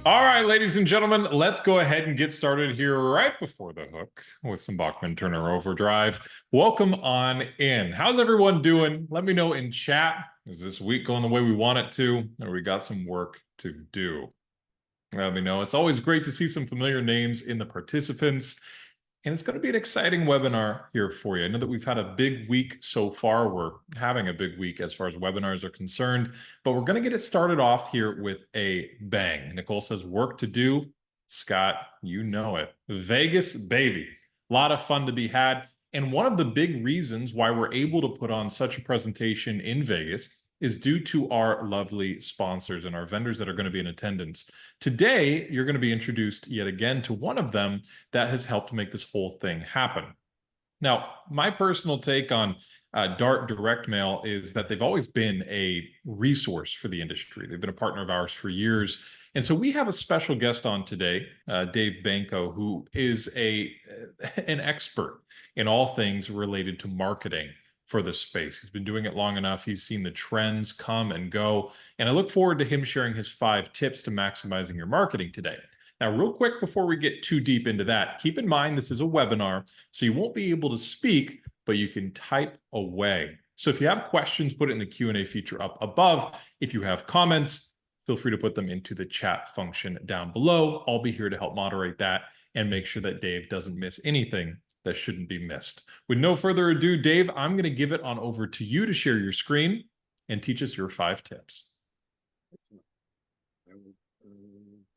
All right, ladies and gentlemen, let's go ahead and get started here right before the hook with some Bachman Turner Overdrive. Welcome on in. How's everyone doing? Let me know in chat. Is this week going the way we want it to, or we got some work to do? Let me know. It's always great to see some familiar names in the participants. And it's going to be an exciting webinar here for you. I know that we've had a big week so far. We're having a big week as far as webinars are concerned, but we're going to get it started off here with a bang. Nicole says, work to do. Scott, you know it. Vegas, baby. A lot of fun to be had. And one of the big reasons why we're able to put on such a presentation in Vegas is due to our lovely sponsors and our vendors that are going to be in attendance. Today, you're going to be introduced yet again to one of them that has helped make this whole thing happen. Now, my personal take on Dart Direct Mail is that they've always been a resource for the industry. They've been a partner of ours for years. And so we have a special guest on today, Dave Banco, who is an expert in all things related to marketing for this space. He's been doing it long enough. He's seen the trends come and go. And I look forward to him sharing his 5 tips to maximizing your marketing today. Now, real quick, before we get too deep into that, keep in mind this is a webinar, so you won't be able to speak, but you can type away. So if you have questions, put it in the Q&A feature up above. If you have comments, feel free to put them into the chat function down below. I'll be here to help moderate that and make sure that Dave doesn't miss anything that shouldn't be missed. With no further ado, Dave, I'm going to give it on over to you to share your screen and teach us your 5 tips. I will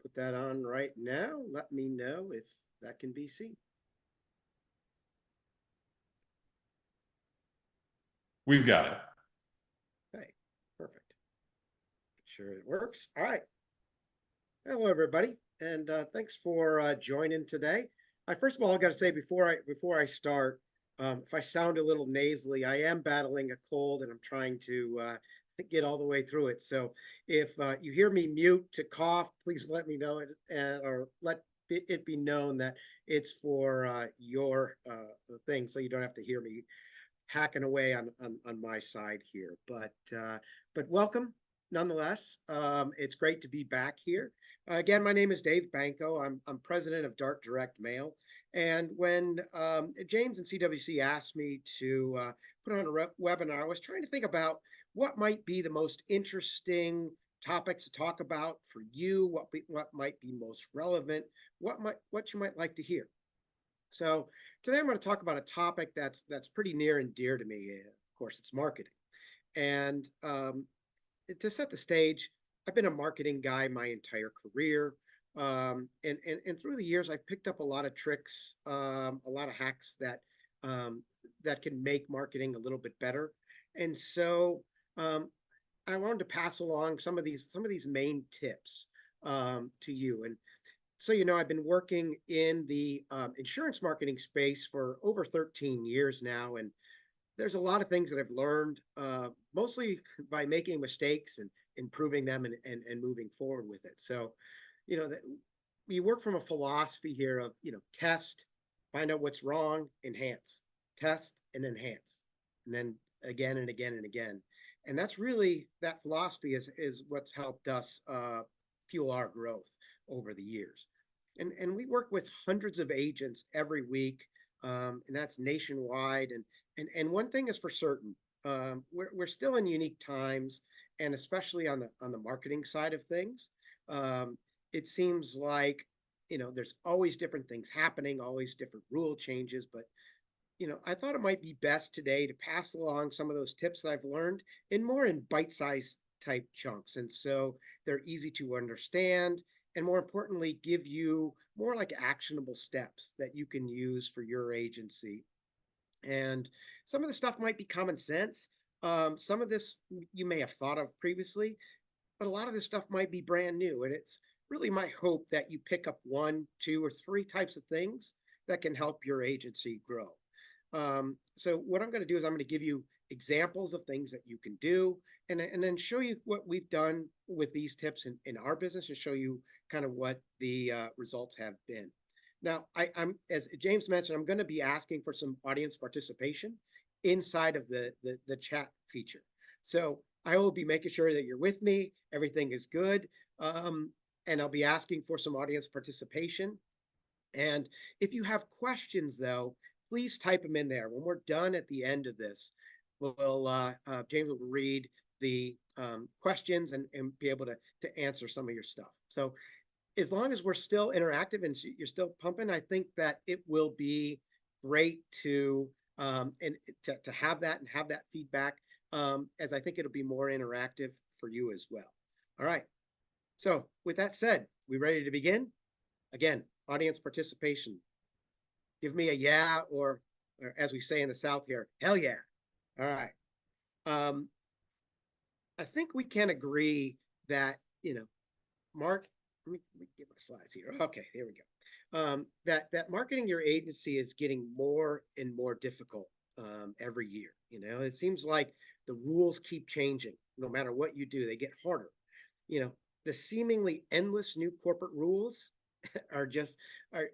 put that on right now. Let me know if that can be seen. We've got it. Okay, perfect. Make sure it works. All right. Hello, everybody, and thanks for joining today. First of all, I got to say before I start, if I sound a little nasally, I am battling a cold, and I'm trying to get all the way through it. So if you hear me mute to cough, please let me know it, or let it be known that it's for your thing, so you don't have to hear me hacking away on my side here. But welcome nonetheless. It's great to be back here. Again, my name is Dave Banco. I'm president of Dart Direct Mail. And when James and CWC asked me to put on a webinar, I was trying to think about what might be the most interesting topics to talk about for you, what might be most relevant, what you might like to hear. So today I'm going to talk about a topic that's pretty near and dear to me. Of course, it's marketing. And to set the stage, I've been a marketing guy my entire career. And through the years, I've picked up a lot of tricks, a lot of hacks that can make marketing a little bit better. And so I wanted to pass along some of these main tips to you. And so, I've been working in the insurance marketing space for over 13 years now, and there's a lot of things that I've learned, mostly by making mistakes and improving them and moving forward with it. So, that we work from a philosophy here of, test, find out what's wrong, enhance, test and enhance, and then again and again and again. And that's really, that philosophy is what's helped us fuel our growth over the years. And we work with hundreds of agents every week, and that's nationwide. And one thing is for certain, we're still in unique times, and especially on the marketing side of things. It seems like there's always different things happening, always different rule changes. But I thought it might be best today to pass along some of those tips that I've learned in bite-sized type chunks, and so they're easy to understand, and more importantly, give you more like actionable steps that you can use for your agency. And some of the stuff might be common sense. Some of this you may have thought of previously, but a lot of this stuff might be brand new. And it's really my hope that you pick up 1, 2, or 3 types of things that can help your agency grow. So what I'm going to do is I'm going to give you examples of things that you can do, and then show you what we've done with these tips in our business, and show you kind of what the results have been. Now, I'm, as James mentioned, I'm going to be asking for some audience participation inside of the chat feature. So I will be making sure that you're with me, everything is good. and I'll be asking for some audience participation. And if you have questions, though, please type them in there. When we're done at the end of this, James will read the questions and be able to answer some of your stuff. So as long as we're still interactive and you're still pumping, I think that it will be great to have that and have that feedback, as I think it'll be more interactive for you as well. All right. So with that said, we ready to begin? Again, audience participation. Give me a yeah, or as we say in the South here, hell yeah. All right. I think we can agree that, Mark, let me get my slides here. Okay, here we go. That marketing your agency is getting more and more difficult every year. It seems like the rules keep changing. No matter what you do, they get harder. The seemingly endless new corporate rules are just are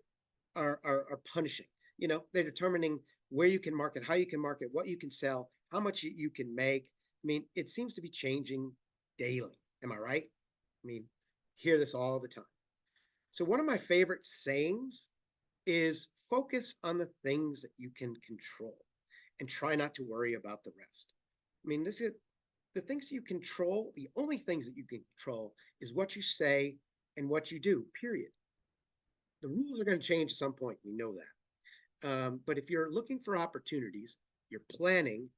punishing. They're determining where you can market, how you can market, what you can sell, how much you can make. I mean, it seems to be changing daily. Am I right? I mean, hear this all the time. So one of my favorite sayings is focus on the things that you can control and try not to worry about the rest. I mean, this is the things you control. The only things that you can control is what you say and what you do, period. The rules are going to change at some point. We know that. But if you're looking for opportunities, you're planning,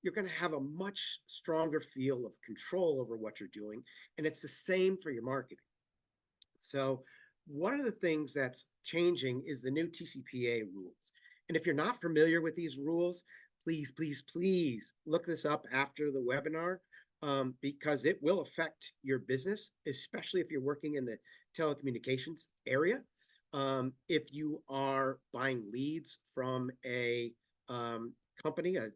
you're going to have a much stronger feel of control over what you're doing. And it's the same for your marketing. So one of the things that's changing is the new TCPA rules. And if you're not familiar with these rules, please, please, please look this up after the webinar, because it will affect your business, especially if you're working in the telecommunications area. If you are buying leads from a company, a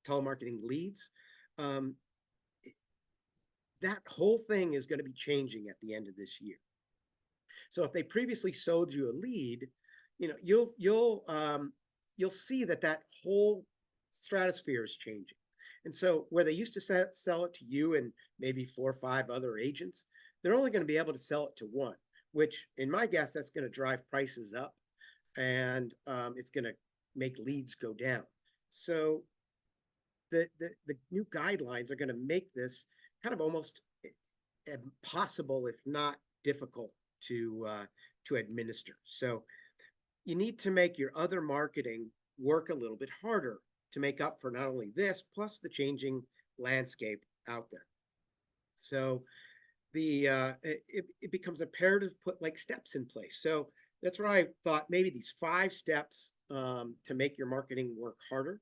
telemarketing leads, that whole thing is going to be changing at the end of this year. So if they previously sold you a lead, you'll see that whole stratosphere is changing. And so where they used to sell it to you and maybe 4 or 5 other agents, they're only going to be able to sell it to one, which in my guess, that's going to drive prices up, and it's going to make leads go down. So the new guidelines are going to make this kind of almost impossible, if not difficult, to administer. So you need to make your other marketing work a little bit harder to make up for not only this, plus the changing landscape out there. So it becomes imperative to put like steps in place. So that's what I thought, maybe these 5 steps to make your marketing work harder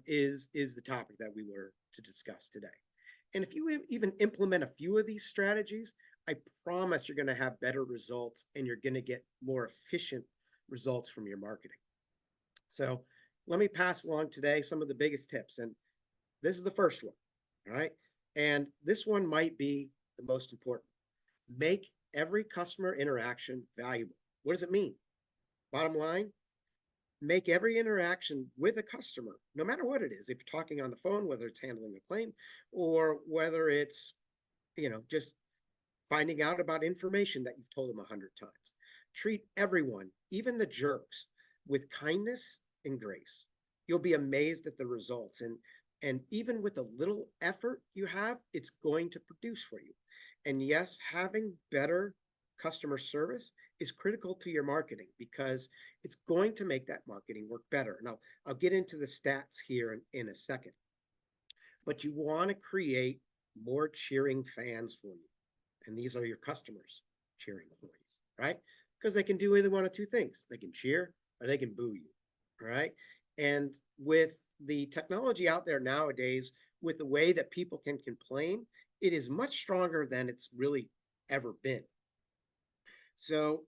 is the topic that we were to discuss today. And if you even implement a few of these strategies, I promise you're going to have better results, and you're going to get more efficient results from your marketing. So let me pass along today some of the biggest tips. And this is the first one. All right. And this one might be the most important. Make every customer interaction valuable. What does it mean? Bottom line, make every interaction with a customer, no matter what it is, if you're talking on the phone, whether it's handling a claim, or whether it's, just finding out about information that you've told them 100 times. Treat everyone, even the jerks, with kindness and grace. You'll be amazed at the results. And even with the little effort you have, it's going to produce for you. And yes, having better customer service is critical to your marketing, because it's going to make that marketing work better. Now, I'll get into the stats here in a second. But you want to create more cheering fans for you. And these are your customers cheering for you, right? Because they can do either one of 2 things. They can cheer or they can boo you, all right? And with the technology out there nowadays, with the way that people can complain, it is much stronger than it's really ever been. So,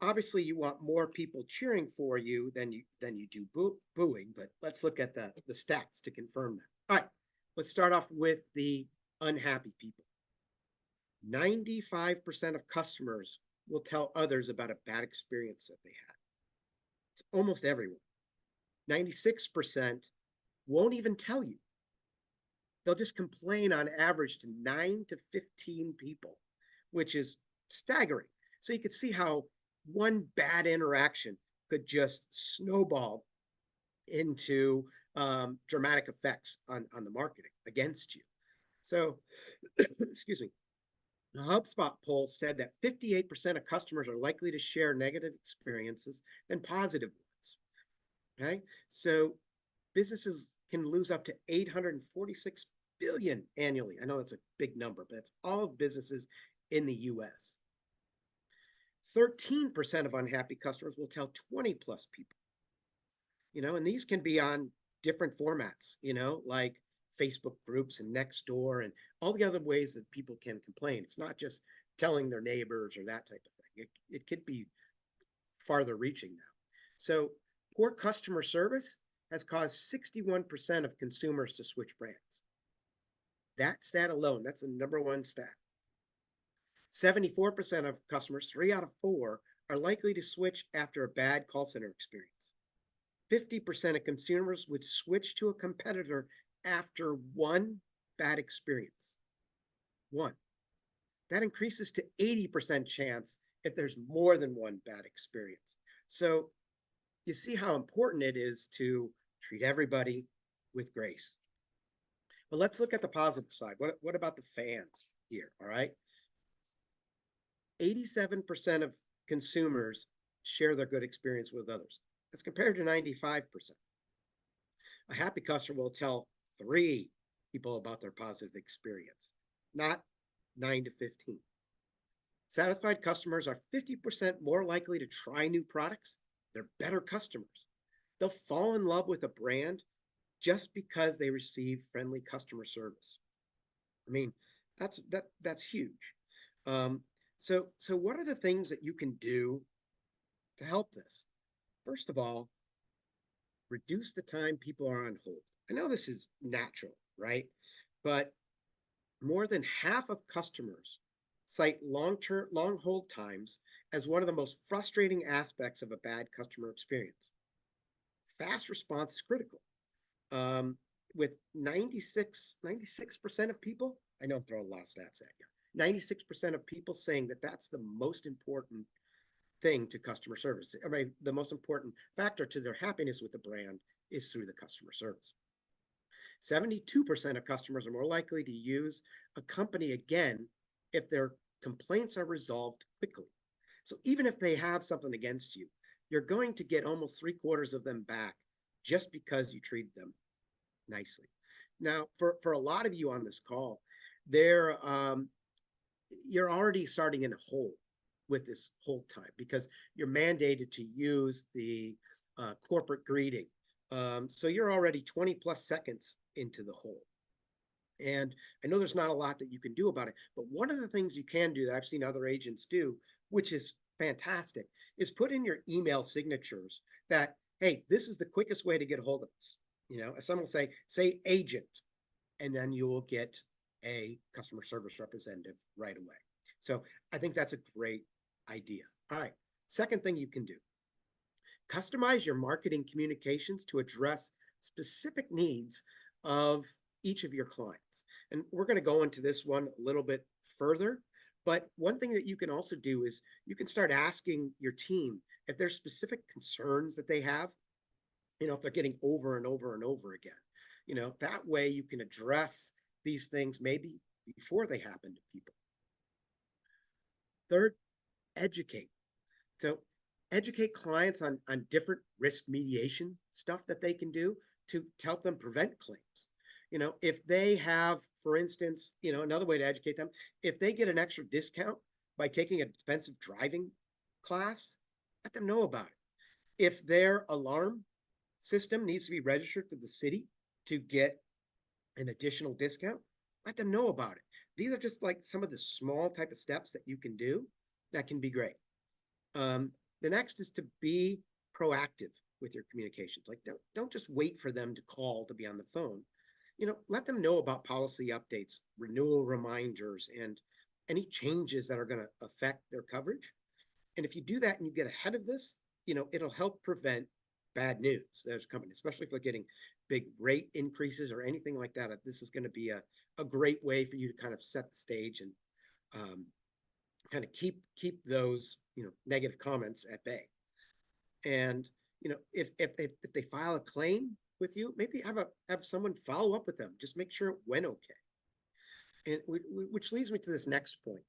obviously you want more people cheering for you than you do booing, but let's look at the stats to confirm that. All right, let's start off with the unhappy people. 95% of customers will tell others about a bad experience that they had. It's almost everyone. 96% won't even tell you. They'll just complain on average to 9 to 15 people, which is staggering. So you could see how one bad interaction could just snowball into dramatic effects on the marketing against you. So, excuse me, the HubSpot poll said that 58% of customers are likely to share negative experiences than positive ones. Okay, so businesses can lose up to 846 billion annually. I know that's a big number, but it's all of businesses in the US. 13% of unhappy customers will tell 20 plus people, and these can be on different formats, like Facebook groups and Nextdoor and all the other ways that people can complain. It's not just telling their neighbors or that type of thing. It could be farther reaching now. So poor customer service has caused 61% of consumers to switch brands. That stat alone, that's the number one stat. 74% of customers, 3 out of 4, are likely to switch after a bad call center experience. 50% of consumers would switch to a competitor after one bad experience. One. That increases to 80% chance if there's more than one bad experience. So you see how important it is to treat everybody with grace. But let's look at the positive side. What about the fans here? All right. 87% of consumers share their good experience with others. That's compared to 95%. A happy customer will tell 3 people about their positive experience, not 9 to 15. Satisfied customers are 50% more likely to try new products. They're better customers. They'll fall in love with a brand just because they receive friendly customer service. I mean, that's huge. So what are the things that you can do to help this? First of all, reduce the time people are on hold. I know this is natural, right? But more than half of customers cite long hold times as one of the most frustrating aspects of a bad customer experience. Fast response is critical. With 96% of people, I know I'm throwing a lot of stats at you, 96% of people saying that that's the most important thing to customer service. I mean, the most important factor to their happiness with the brand is through the customer service. 72% of customers are more likely to use a company again if their complaints are resolved quickly. So even if they have something against you, you're going to get almost 3/4 of them back just because you treated them nicely. Now, for a lot of you on this call, you're already starting in a hole with this hold time because you're mandated to use the corporate greeting. So you're already 20 plus seconds into the hole. And I know there's not a lot that you can do about it, but one of the things you can do that I've seen other agents do, which is fantastic, is put in your email signatures that, hey, this is the quickest way to get a hold of us. Someone will say agent, and then you will get a customer service representative right away. So I think that's a great idea. All right. Second thing you can do, customize your marketing communications to address specific needs of each of your clients. And we're going to go into this one a little bit further. But one thing that you can also do is you can start asking your team if there's specific concerns that they have, if they're getting over and over and over again. That way you can address these things maybe before they happen to people. Third, educate. So educate clients on different risk mediation stuff that they can do to help them prevent claims. If they have, for instance, another way to educate them, if they get an extra discount by taking a defensive driving class, let them know about it. If their alarm system needs to be registered with the city to get an additional discount, let them know about it. These are just like some of the small type of steps that you can do that can be great. The next is to be proactive with your communications. Like don't just wait for them to call to be on the phone. Let them know about policy updates, renewal reminders, and any changes that are going to affect their coverage. And if you do that and you get ahead of this, it'll help prevent bad news that's coming, especially if they're getting big rate increases or anything like that. This is going to be a great way for you to kind of set the stage and kind of keep those, negative comments at bay. And, if they file a claim with you, maybe have someone follow up with them, just make sure it went okay. And which leads me to this next point.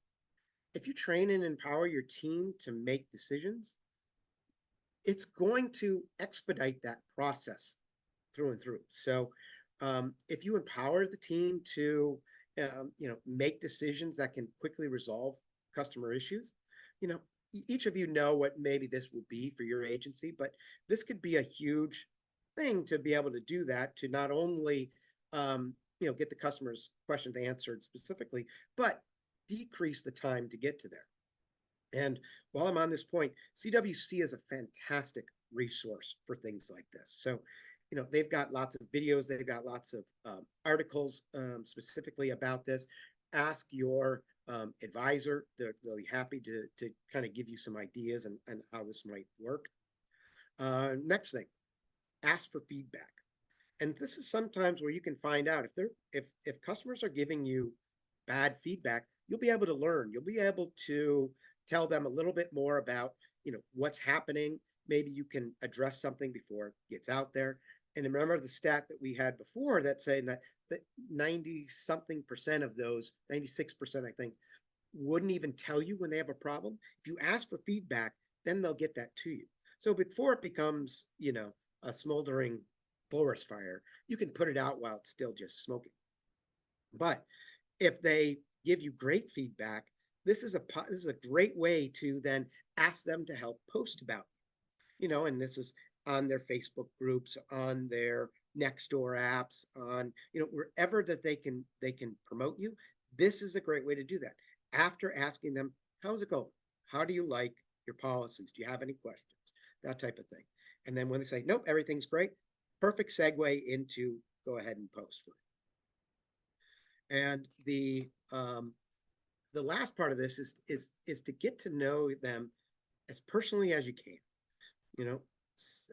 If you train and empower your team to make decisions, it's going to expedite that process through and through. So if you empower the team to make decisions that can quickly resolve customer issues, each of you know what maybe this will be for your agency, but this could be a huge thing to be able to do that, to not only get the customer's questions answered specifically, but decrease the time to get to there. And while I'm on this point, CWC is a fantastic resource for things like this. So, they've got lots of videos, they've got lots of articles specifically about this. Ask your advisor; they'll be happy to kind of give you some ideas and how this might work. Next thing, ask for feedback. And this is sometimes where you can find out if customers are giving you bad feedback, you'll be able to learn. You'll be able to tell them a little bit more about, what's happening. Maybe you can address something before it gets out there. And remember the stat that we had before that saying that 90 something percent of those, 96%, I think, wouldn't even tell you when they have a problem. If you ask for feedback, then they'll get that to you. So before it becomes, a smoldering forest fire, you can put it out while it's still just smoking. But if they give you great feedback, this is a great way to then ask them to help post about, and this is on their Facebook groups, on their Nextdoor apps, on, wherever that they can promote you. This is a great way to do that. After asking them, how's it going? How do you like your policies? Do you have any questions? That type of thing. And then when they say, nope, everything's great, perfect segue into go ahead and post for it. And the last part of this is to get to know them as personally as you can.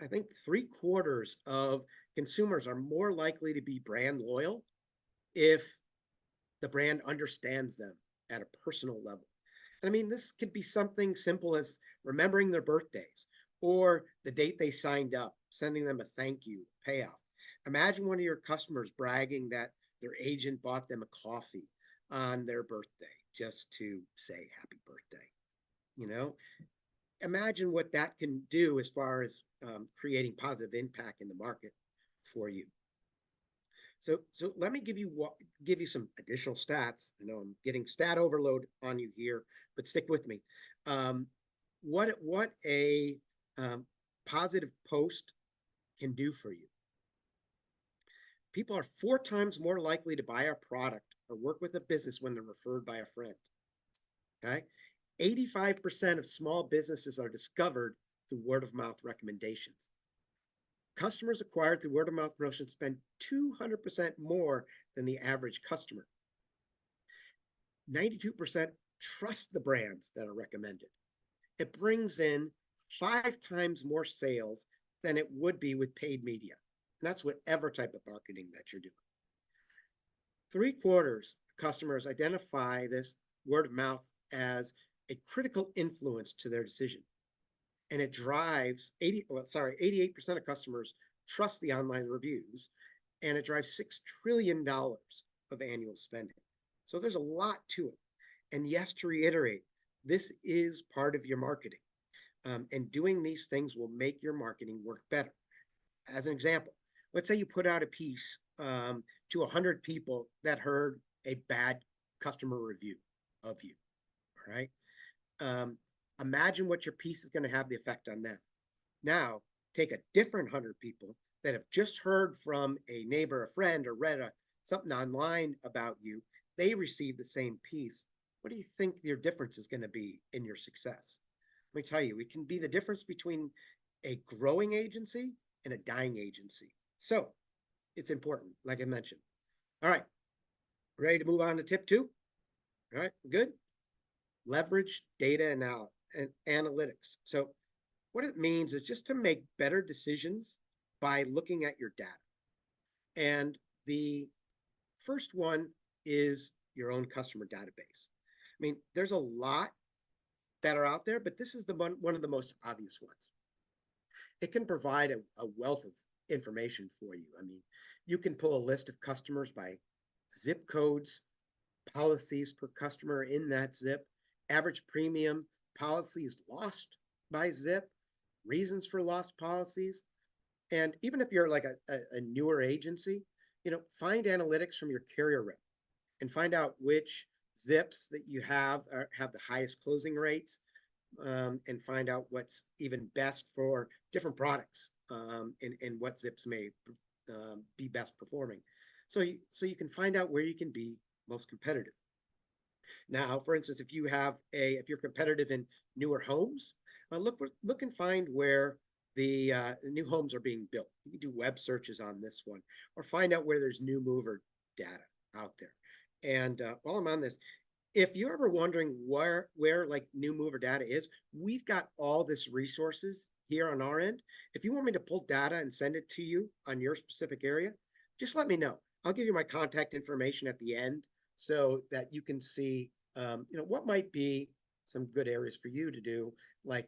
I think 3/4 of consumers are more likely to be brand loyal if the brand understands them at a personal level. And I mean, this could be something simple as remembering their birthdays or the date they signed up, sending them a thank you payoff. Imagine one of your customers bragging that their agent bought them a coffee on their birthday just to say happy birthday. Imagine what that can do as far as creating positive impact in the market for you. So let me give you some additional stats. I know I'm getting stat overload on you here, but stick with me. What a positive post can do for you. People are 4 times more likely to buy a product or work with a business when they're referred by a friend. Okay, 85% of small businesses are discovered through word of mouth recommendations. Customers acquired through word of mouth promotion spend 200% more than the average customer. 92% trust the brands that are recommended. It brings in 5 times more sales than it would be with paid media. And that's whatever type of marketing that you're doing. 3/4 customers identify this word of mouth as a critical influence to their decision. And it drives 88% of customers trust the online reviews, and it drives $6 trillion of annual spending. So there's a lot to it. And yes, to reiterate, this is part of your marketing. And doing these things will make your marketing work better. As an example, let's say you put out a piece to 100 people that heard a bad customer review of you. All right. Imagine what your piece is going to have the effect on them. Now, take a different 100 people that have just heard from a neighbor, a friend, or read something online about you. They receive the same piece. What do you think your difference is going to be in your success? Let me tell you, it can be the difference between a growing agency and a dying agency. So it's important, like I mentioned. All right, ready to move on to tip 2? All right, good. Leverage data and analytics. So what it means is just to make better decisions by looking at your data. And the first one is your own customer database. I mean, there's a lot that are out there, but this is one of the most obvious ones. It can provide a wealth of information for you. I mean, you can pull a list of customers by zip codes, policies per customer in that zip, average premium, policies lost by zip, reasons for lost policies. And even if you're like a newer agency, find analytics from your carrier rep and find out which zips that you have the highest closing rates, and find out what's even best for different products, and what zips may be best performing. So you can find out where you can be most competitive. Now, for instance, if you're competitive in newer homes, look and find where the new homes are being built. You can do web searches on this one, or find out where there's new mover data out there. And while I'm on this, if you're ever wondering where like new mover data is, we've got all this resources here on our end. If you want me to pull data and send it to you on your specific area, just let me know. I'll give you my contact information at the end so that you can see, what might be some good areas for you to do, like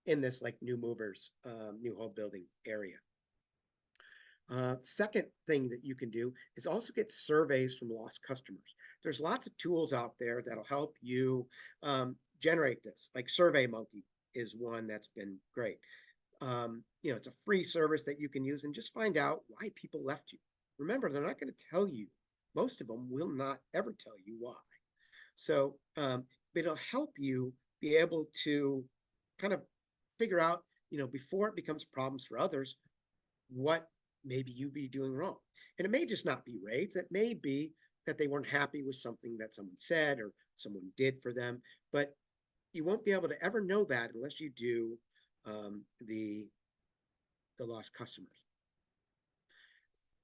in this like new movers, new home building area. Second thing that you can do is also get surveys from lost customers. There's lots of tools out there that'll help you generate this. Like SurveyMonkey is one that's been great. It's a free service that you can use and just find out why people left you. Remember, they're not going to tell you. Most of them will not ever tell you why. So it'll help you be able to kind of figure out, before it becomes problems for others, what maybe you be doing wrong. And it may just not be rates. It may be that they weren't happy with something that someone said or someone did for them. But you won't be able to ever know that unless you do the lost customers.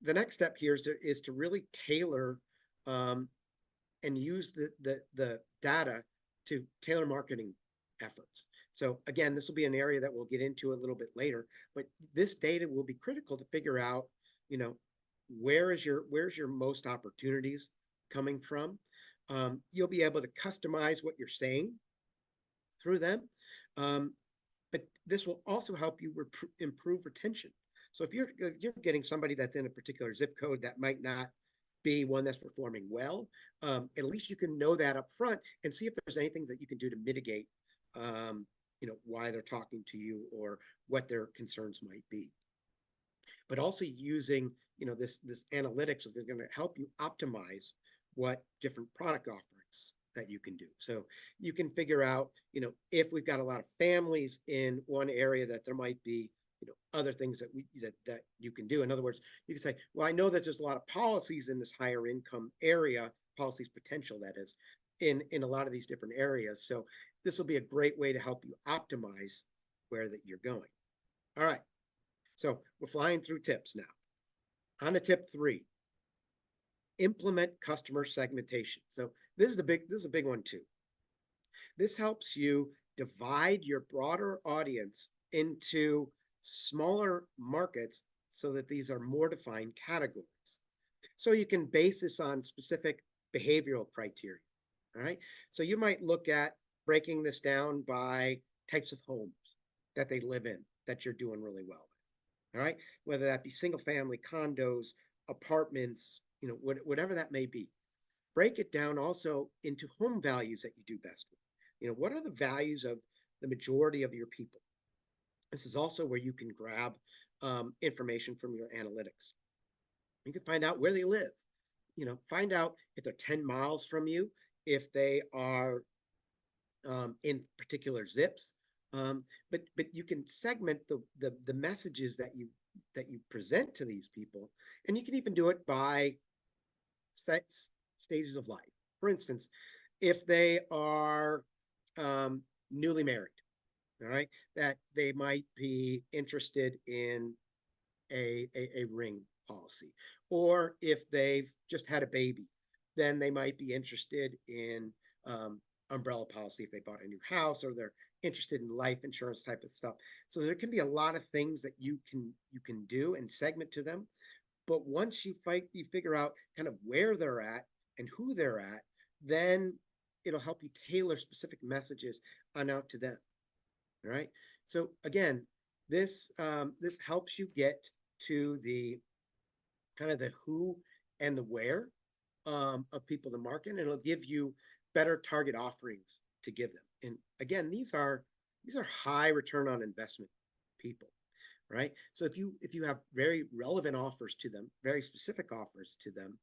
The next step here is to really tailor and use the data to tailor marketing efforts. So again, this will be an area that we'll get into a little bit later, but this data will be critical to figure out, where's your most opportunities coming from. You'll be able to customize what you're saying through them, but this will also help you improve retention. So if you're getting somebody that's in a particular zip code that might not be one that's performing well, at least you can know that up front and see if there's anything that you can do to mitigate why they're talking to you or what their concerns might be. But also using, this analytics are going to help you optimize what different product offerings that you can do. So you can figure out, if we've got a lot of families in one area, that there might be, other things that you can do. In other words, you can say, well, I know that there's a lot of policies in this higher income area, policies potential, that is, in a lot of these different areas. So this will be a great way to help you optimize where that you're going. All right. So we're flying through tips now. On to tip 3, implement customer segmentation. So this is a big one too. This helps you divide your broader audience into smaller markets so that these are more defined categories. So you can base this on specific behavioral criteria. All right. So you might look at breaking this down by types of homes that they live in that you're doing really well with. All right. Whether that be single family, condos, apartments, whatever that may be. Break it down also into home values that you do best with. What are the values of the majority of your people? This is also where you can grab information from your analytics. You can find out where they live. Find out if they're 10 miles from you, if they are in particular zips. But you can segment the messages that you present to these people, and you can even do it by stages of life. For instance, if they are newly married, all right, that they might be interested in a ring policy. Or if they've just had a baby, then they might be interested in umbrella policy if they bought a new house, or they're interested in life insurance type of stuff. So there can be a lot of things that you can do and segment to them. But once you figure out kind of where they're at and who they're at, then it'll help you tailor specific messages on out to them. All right. So again, this helps you get to the kind of the who and the where of people to market, and it'll give you better target offerings to give them. And again, these are high return on investment people, right? So if you have very relevant offers to them, very specific offers to them,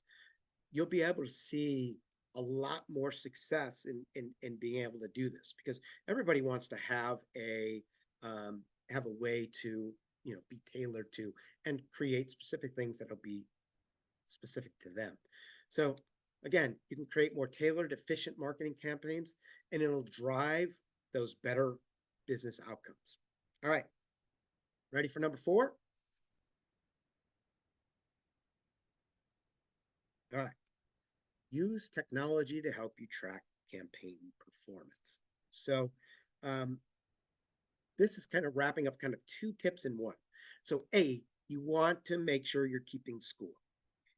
you'll be able to see a lot more success in being able to do this, because everybody wants to have a way to be tailored to and create specific things that'll be specific to them. So again, you can create more tailored, efficient marketing campaigns, and it'll drive those better business outcomes. All right, ready for number 4? All right, use technology to help you track campaign performance. So um, this is kind of wrapping up kind of 2 tips in one. So A, you want to make sure you're keeping score.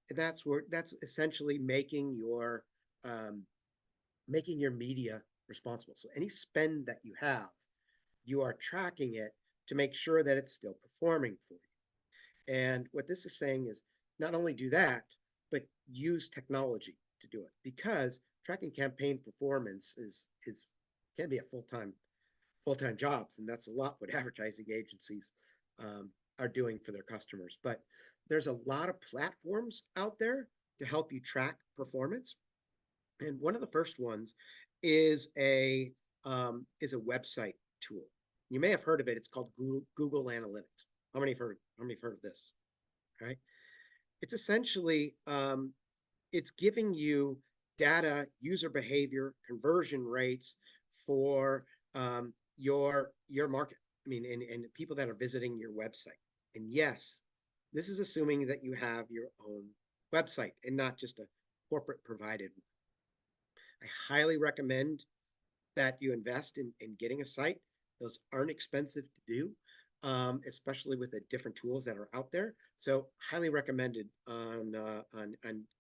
And that's essentially um, making your media responsible. So any spend that you have, you are tracking it to make sure that it's still performing for you. And what this is saying is not only do that, but use technology to do it, because tracking campaign performance is can be a full-time jobs, and that's a lot what advertising agencies are doing for their customers. But there's a lot of platforms out there to help you track performance, and one of the first ones is a website tool. You may have heard of it. It's called Google Analytics. How many have heard of this? All right. It's essentially it's giving you data, user behavior, conversion rates for your market. I mean, and people that are visiting your website. And yes, this is assuming that you have your own website and not just a corporate provided one. I highly recommend that you invest in getting a site. Those aren't expensive to do, especially with the different tools that are out there. So highly recommended on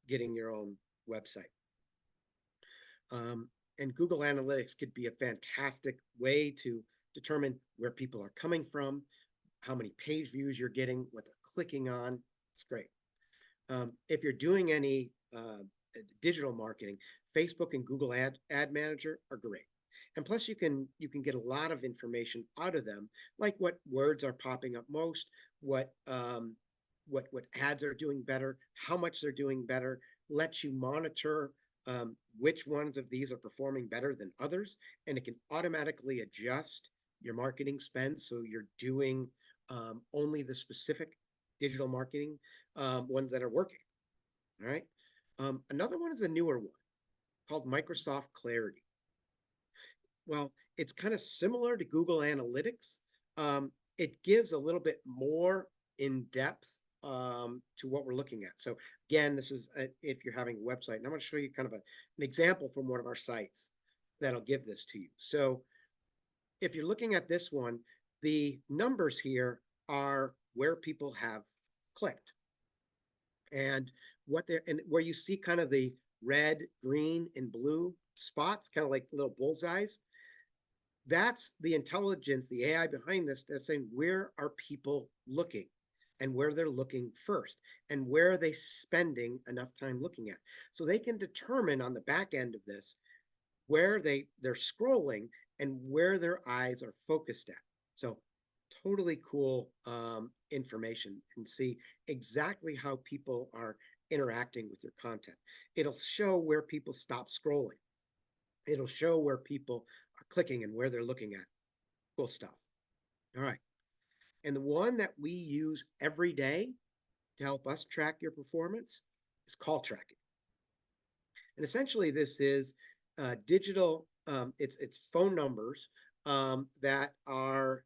getting your own website. And Google Analytics could be a fantastic way to determine where people are coming from, how many page views you're getting, what they're clicking on. It's great. If you're doing any digital marketing, Facebook and Google Ad Manager are great. And plus you can get a lot of information out of them, like what words are popping up most, what ads are doing better, how much they're doing better, lets you monitor which ones of these are performing better than others, and it can automatically adjust your marketing spend so you're doing only the specific digital marketing ones that are working. All right. Another one is a newer one called Microsoft Clarity. Well, it's kind of similar to Google Analytics. It gives a little bit more in depth to what we're looking at. So again, this is if you're having a website, and I'm going to show you kind of an example from one of our sites that'll give this to you. So if you're looking at this one, the numbers here are where people have clicked, and where you see kind of the red, green, and blue spots, kind of like little bullseyes. That's the intelligence, the AI behind this. They're saying, where are people looking, and where they're looking first, and where are they spending enough time looking at, so they can determine on the back end of this where they're scrolling and where their eyes are focused at. So totally cool information, and see exactly how people are interacting with your content. It'll show where people stop scrolling. It'll show where people are clicking and where they're looking at. Cool stuff. All right. And the one that we use every day to help us track your performance is call tracking. And essentially this is digital, it's phone numbers that are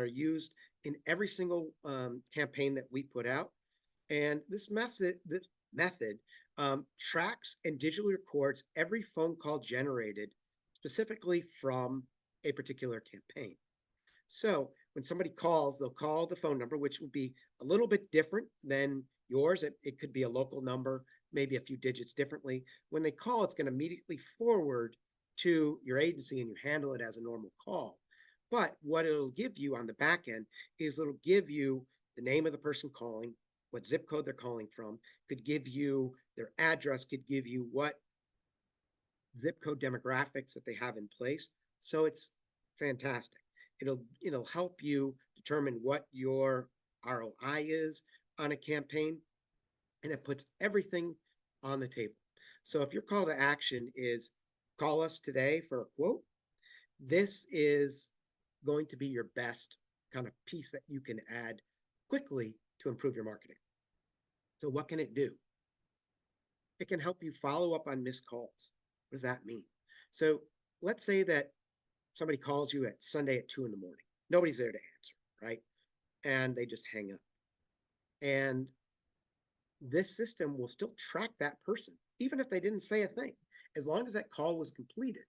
used in every single campaign that we put out. And this method tracks and digitally records every phone call generated specifically from a particular campaign. So when somebody calls, they'll call the phone number, which will be a little bit different than yours. It could be a local number, maybe a few digits differently. When they call, it's going to immediately forward to your agency and you handle it as a normal call. But what it'll give you on the back end is it'll give you the name of the person calling, what zip code they're calling from, could give you their address, could give you what zip code demographics that they have in place. So it's fantastic. It'll help you determine what your ROI is on a campaign, and it puts everything on the table. So if your call to action is call us today for a quote, this is going to be your best kind of piece that you can add quickly to improve your marketing. So what can it do? It can help you follow up on missed calls. What does that mean? So let's say that somebody calls you at Sunday at 2 in the morning. Nobody's there to answer, right? And they just hang up. And this system will still track that person, even if they didn't say a thing. As long as that call was completed,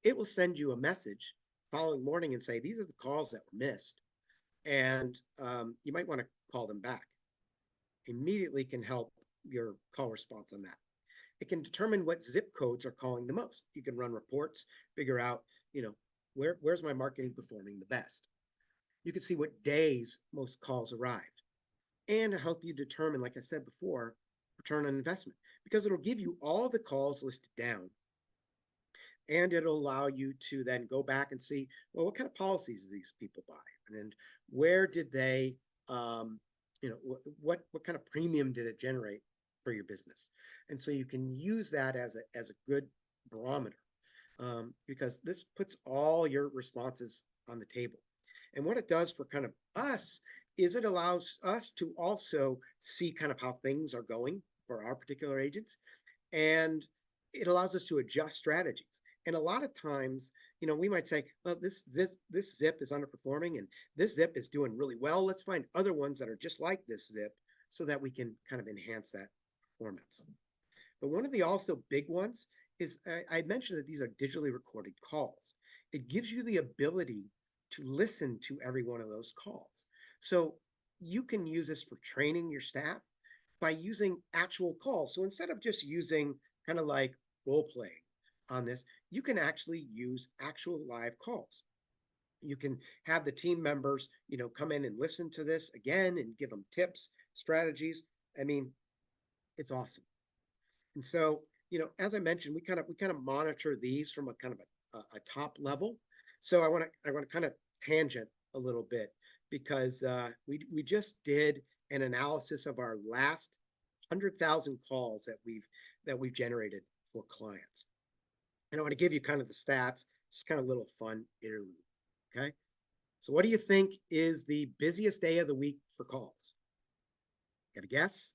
it will send you a message following morning and say, these are the calls that were missed. And you might want to call them back. Immediately can help your call response on that. It can determine what zip codes are calling the most. You can run reports, figure out, where's my marketing performing the best. You can see what days most calls arrived and help you determine, like I said before, return on investment, because it'll give you all the calls listed down and it'll allow you to then go back and see, well, what kind of policies do these people buy? And where did they, what kind of premium did it generate for your business? And so you can use that as a good barometer, because this puts all your responses on the table. And what it does for kind of us is it allows us to also see kind of how things are going for our particular agents. And it allows us to adjust strategies. And a lot of times, we might say, well, this zip is underperforming and this zip is doing really well. Let's find other ones that are just like this zip so that we can kind of enhance that performance. But one of the also big ones is I mentioned that these are digitally recorded calls. It gives you the ability to listen to every one of those calls. So you can use this for training your staff by using actual calls. So instead of just using kind of like role playing on this, you can actually use actual live calls. You can have the team members, come in and listen to this again and give them tips, strategies. I mean, it's awesome. And so, as I mentioned, we kind of monitor these from a kind of a top level. So I want to kind of tangent a little bit because we just did an analysis of our last 100,000 calls that we've generated for clients. And I want to give you kind of the stats, just kind of a little fun interlude. Okay. So what do you think is the busiest day of the week for calls? Got a guess?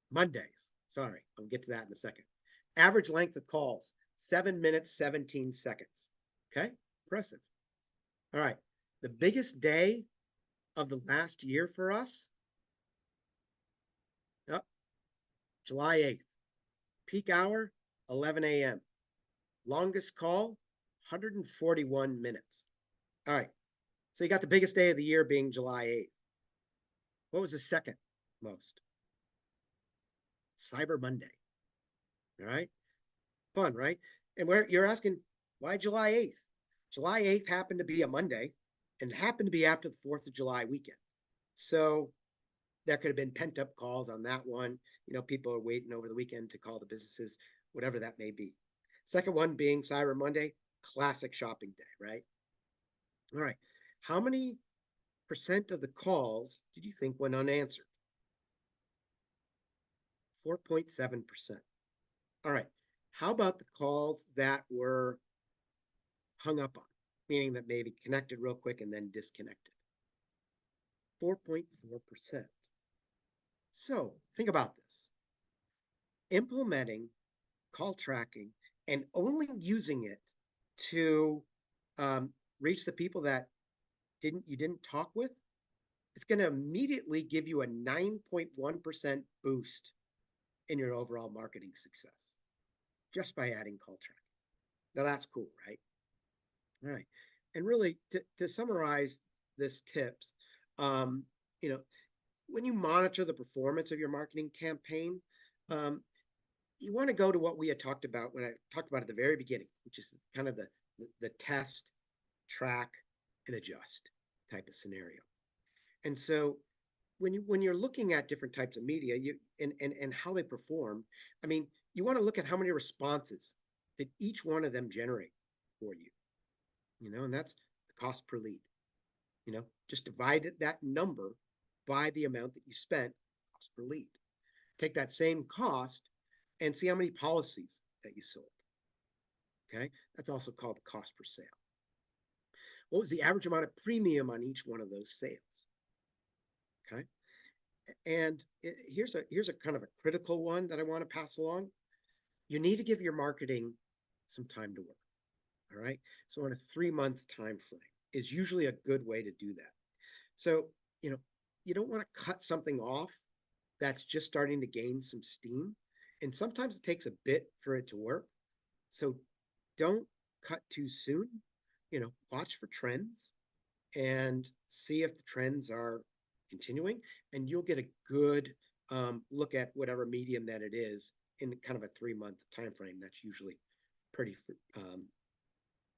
Mondays. Sorry, I'll get to that in a second. Average length of calls, 7 minutes, 17 seconds. Okay, impressive. All right, the biggest day of the last year for us, oh, July 8th. Peak hour, 11 a.m. Longest call, 141 minutes. All right, so you got the biggest day of the year being July 8th. What was the second most? Cyber Monday. All right, fun, right? And where you're asking, why July 8th? July 8th happened to be a Monday and happened to be after the 4th of July weekend. So there could have been pent up calls on that one. People are waiting over the weekend to call the businesses, whatever that may be. Second one being Cyber Monday, classic shopping day, right? All right. How many % of the calls did you think went unanswered? 4.7%. All right. How about the calls that were hung up on, meaning that maybe connected real quick and then disconnected? 4.4%. So think about this. Implementing call tracking and only using it to reach the people that you didn't talk with, it's going to immediately give you a 9.1% boost in your overall marketing success just by adding call tracking. Now that's cool, right? All right. And really, to summarize this tips, um, you know, when you monitor the performance of your marketing campaign, um, you want to go to what we had talked about when I talked about at the very beginning, which is kind of the test, track, and adjust type of scenario. And so when you're looking at different types of media, you and how they perform, I mean, you want to look at how many responses did each one of them generate for you, and that's the cost per lead. Just divide that number by the amount that you spent cost per lead. Take that same cost and see how many policies that you sold. Okay, that's also called the cost per sale. What was the average amount of premium on each one of those sales? Okay, and here's a kind of a critical one that I want to pass along. You need to give your marketing some time to work. All right, so on a 3-month time frame is usually a good way to do that. So you know you don't want to cut something off that's just starting to gain some steam, and sometimes it takes a bit for it to work. So don't cut too soon. Watch for trends and see if the trends are continuing, and you'll get a good look at whatever medium that it is in kind of a 3-month time frame. That's usually pretty um,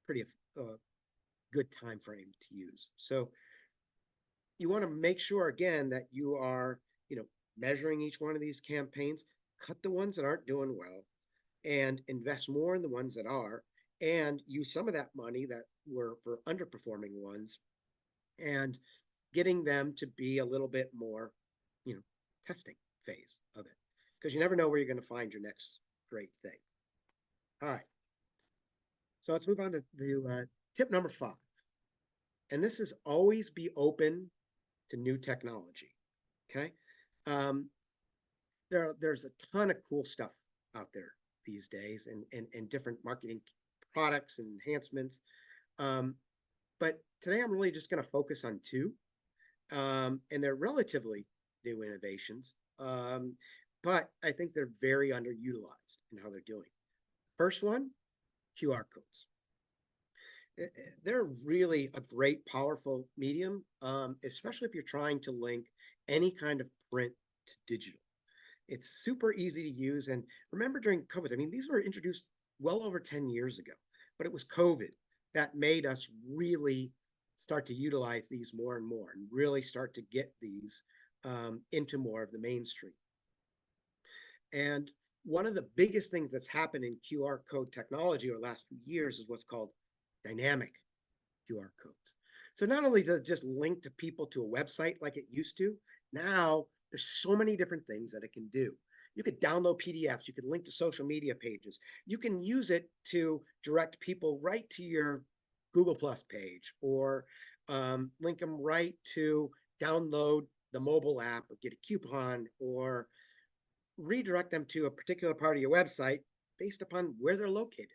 pretty good time frame to use. So you want to make sure again that you are measuring each one of these campaigns. Cut the ones that aren't doing well and invest more in the ones that are, and use some of that money that were for underperforming ones and getting them to be a little bit more, you know, testing phase of it, because you never know where you're going to find your next great thing. All right. So let's move on to the tip number 5. And this is always be open to new technology. Okay. Um, there's a ton of cool stuff out there these days, and different marketing products and enhancements. Um, but today I'm really just going to focus on 2. And they're relatively new innovations, but I think they're very underutilized in how they're doing. First one, QR codes. They're really a great, powerful medium, especially if you're trying to link any kind of print to digital. It's super easy to use. And remember during COVID, I mean, these were introduced well over 10 years ago, but it was COVID that made us really start to utilize these more and more and really start to get these into more of the mainstream. And one of the biggest things that's happened in QR code technology over the last few years is what's called dynamic QR codes. So not only does it just link to people to a website like it used to, now there's so many different things that it can do. You could download PDFs, you could link to social media pages, you can use it to direct people right to your Google Plus page, or link them right to download the mobile app or get a coupon, or redirect them to a particular part of your website based upon where they're located.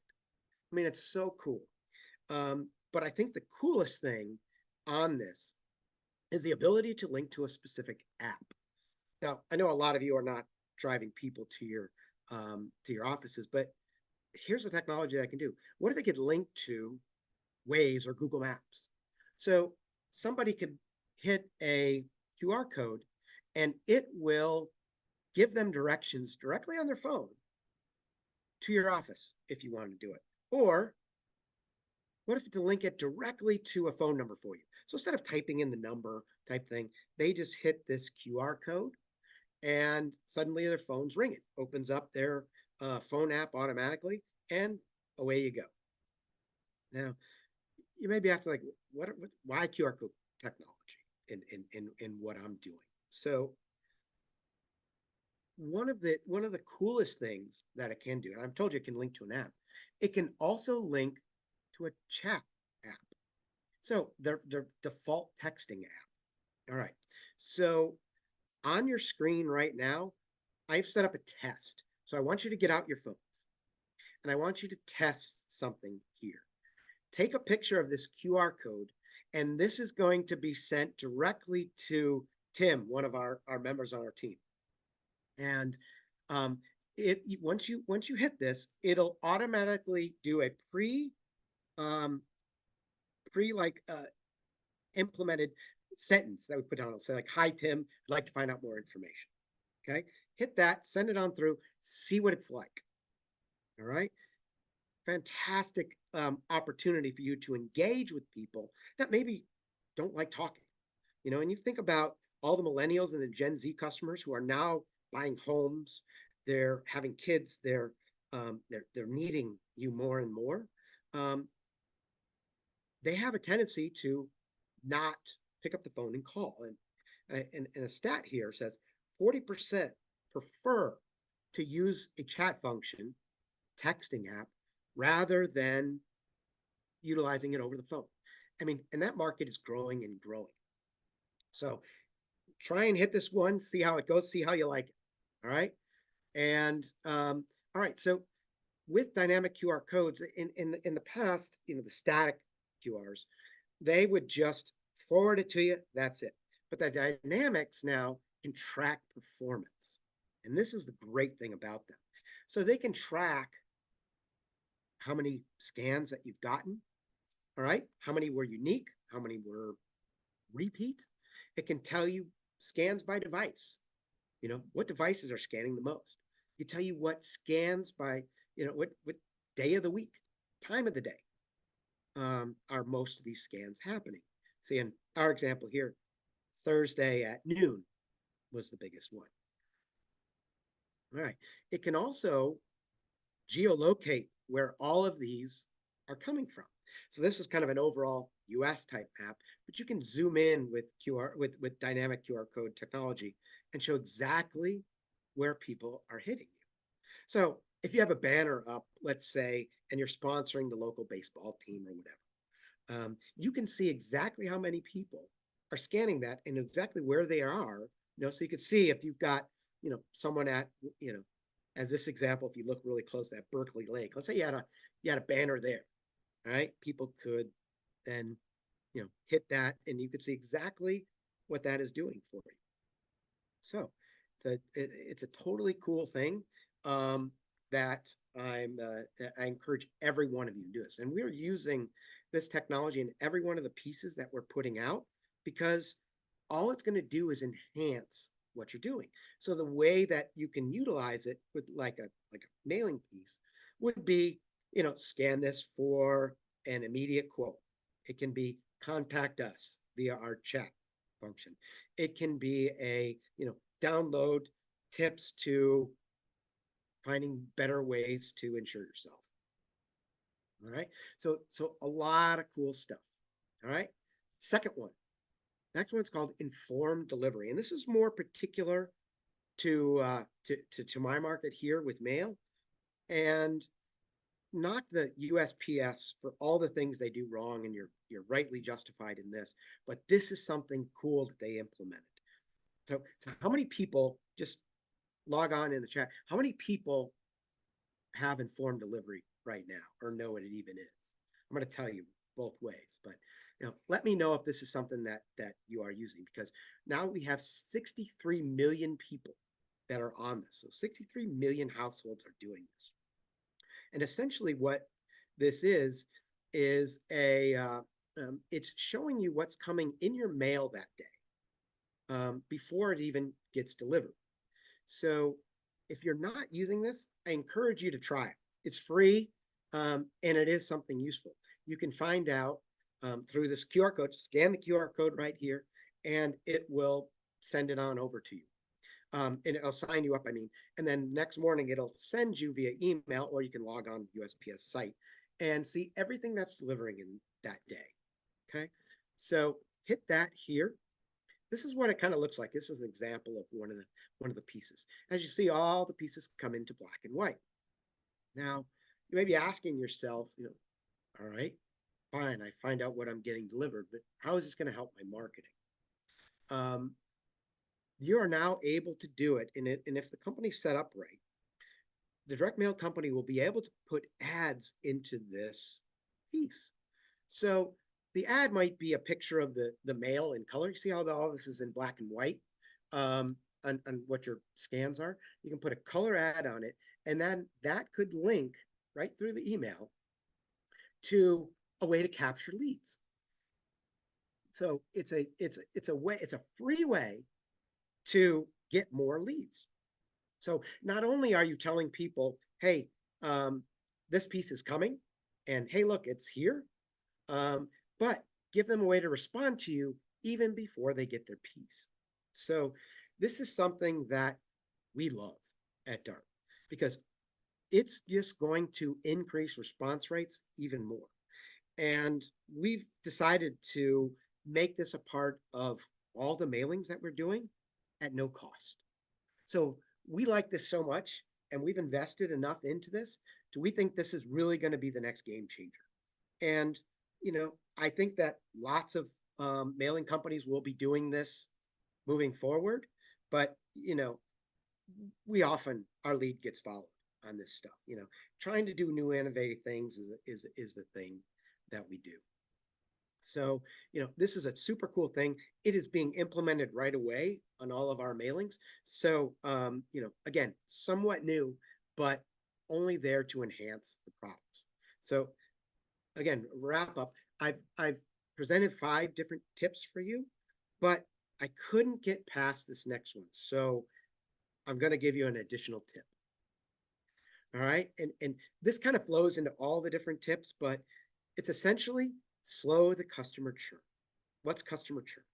I mean, it's so cool. But I think the coolest thing on this is the ability to link to a specific app. Now, I know a lot of you are not driving people to your offices, but here's the technology that can do. What if they could link to Waze or Google Maps? So somebody could hit a QR code and it will give them directions directly on their phone to your office if you want to do it. Or what if to link it directly to a phone number for you? So instead of typing in the number type thing, they just hit this QR code and suddenly their phone's ringing, opens up their phone app automatically, and away you go. Now, you may be asking, like, why QR code technology in what I'm doing? So one of the coolest things that it can do, and I've told you it can link to an app, it can also link to a chat app. So their default texting app. All right. So on your screen right now, I've set up a test. So I want you to get out your phones and I want you to test something here. Take a picture of this QR code, and this is going to be sent directly to Tim, one of our members on our team. And once you hit this, it'll automatically do a pre like implemented sentence that we put down. It'll say like, "Hi Tim, I'd like to find out more information." Okay, hit that, send it on through, see what it's like. All right, fantastic opportunity for you to engage with people that maybe don't like talking. And you think about all the millennials and the Gen Z customers who are now buying homes, they're having kids, they're needing you more and more. Um, they have a tendency to not pick up the phone and call. And a stat here says 40% prefer to use a chat function, texting app, rather than utilizing it over the phone. I mean, and that market is growing and growing. So try and hit this one, see how it goes, see how you like it. All right. And all right. So with dynamic QR codes in the past, the static QRs, they would just forward it to you. That's it. But the dynamics now can track performance. And this is the great thing about them. So they can track how many scans that you've gotten. All right. How many were unique? How many were repeat? It can tell you scans by device. What devices are scanning the most. It tell you what scans by, what day of the week, time of the day are most of these scans happening. See, in our example here, Thursday at noon was the biggest one. All right. It can also geolocate where all of these are coming from. So this is kind of an overall US type map, but you can zoom in with with dynamic QR code technology and show exactly where people are hitting you. So if you have a banner up, let's say, and you're sponsoring the local baseball team or whatever, you can see exactly how many people are scanning that and exactly where they are. So you can see if you've got, someone at, as this example, if you look really close at Berkeley Lake, let's say you had a banner there. All right, people could then, hit that, and you could see exactly what that is doing for you. So it's a totally cool thing that I encourage every one of you to do this. And we're using this technology in every one of the pieces that we're putting out because all it's going to do is enhance what you're doing. So the way that you can utilize it with like a mailing piece would be, scan this for an immediate quote. It can be contact us via our chat function. It can be a, download tips to finding better ways to insure yourself. All right. So a lot of cool stuff. All right. Second one. Next one's called informed delivery. And this is more particular to my market here with mail, and not the USPS for all the things they do wrong, and you're rightly justified in this, but this is something cool that they implemented. So how many people, just log on in the chat, how many people have informed delivery right now or know what it even is? I'm going to tell you both ways, but let me know if this is something that you are using, because now we have 63 million people that are on this. So 63 million households are doing this. And essentially what this is it's showing you what's coming in your mail that day before it even gets delivered. So if you're not using this, I encourage you to try it. It's free and it is something useful. You can find out through this QR code, scan the QR code right here, and it will send it on over to you. And it'll sign you up, and then next morning it'll send you via email, or you can log on to the USPS site and see everything that's delivering in that day. Okay, so hit that here. This is what it kind of looks like. This is an example of one of the pieces. As you see, all the pieces come into black and white. Now, you may be asking yourself, all right, fine, I find out what I'm getting delivered, but how is this going to help my marketing? You are now able to do it, and if the company's set up right, the direct mail company will be able to put ads into this piece. So the ad might be a picture of the mail in color. You see how all this is in black and white on what your scans are? You can put a color ad on it, and then that could link right through the email to a way to capture leads. So it's a way, it's a free way to get more leads. So not only are you telling people, hey, um, this piece is coming, and hey, look, it's here, but give them a way to respond to you even before they get their piece. So this is something that we love at Dart because it's just going to increase response rates even more. And we've decided to make this a part of all the mailings that we're doing at no cost. So we like this so much and we've invested enough into this. Do we think this is really going to be the next game changer? And, I think that lots of mailing companies will be doing this moving forward. But, we often, our lead gets followed on this stuff. Trying to do new innovative things is the thing that we do. So, this is a super cool thing. It is being implemented right away on all of our mailings. So, again, somewhat new, but only there to enhance the products. So, again, wrap up. I've presented 5 different tips for you, but I couldn't get past this next one. So, I'm going to give you an additional tip. All right. And this kind of flows into all the different tips, but it's essentially slow the customer churn. What's customer churn?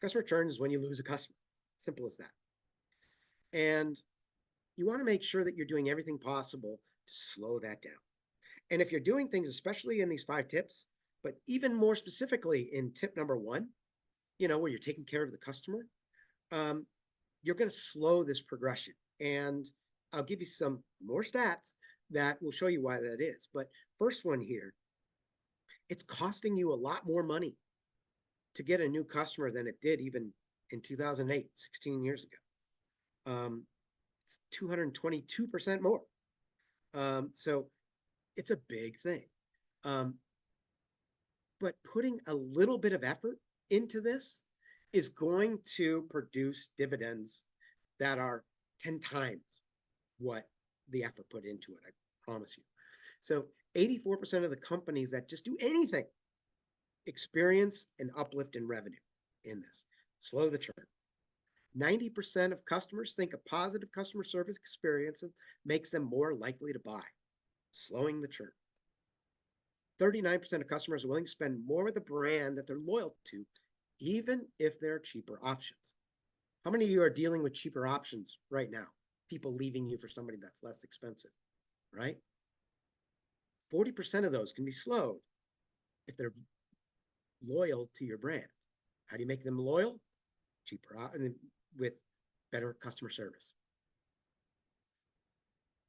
Customer churn is when you lose a customer. Simple as that. And you want to make sure that you're doing everything possible to slow that down. And if you're doing things, especially in these 5 tips, but even more specifically in tip number 1, where you're taking care of the customer, you're going to slow this progression. And I'll give you some more stats that will show you why that is. But first one here, it's costing you a lot more money to get a new customer than it did even in 2008, 16 years ago. It's 222% more. So it's a big thing. But putting a little bit of effort into this is going to produce dividends that are 10 times what the effort put into it. I promise you. So 84% of the companies that just do anything experience an uplift in revenue in this. Slow the churn. 90% of customers think a positive customer service experience makes them more likely to buy. Slowing the churn. 39% of customers are willing to spend more with a brand that they're loyal to, even if they're cheaper options. How many of you are dealing with cheaper options right now? People leaving you for somebody that's less expensive, right? 40% of those can be slowed if they're loyal to your brand. How do you make them loyal? Cheaper and with better customer service.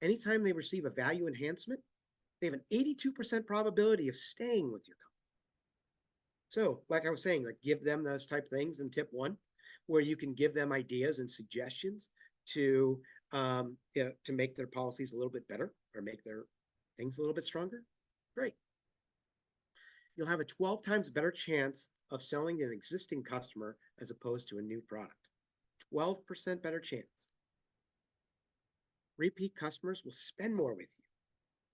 Anytime they receive a value enhancement, they have an 82% probability of staying with your company. So, like I was saying, like give them those type things in tip 1, where you can give them ideas and suggestions to to make their policies a little bit better or make their things a little bit stronger. Great. You'll have a 12 times better chance of selling an existing customer as opposed to a new product. 12% better chance. Repeat customers will spend more with you,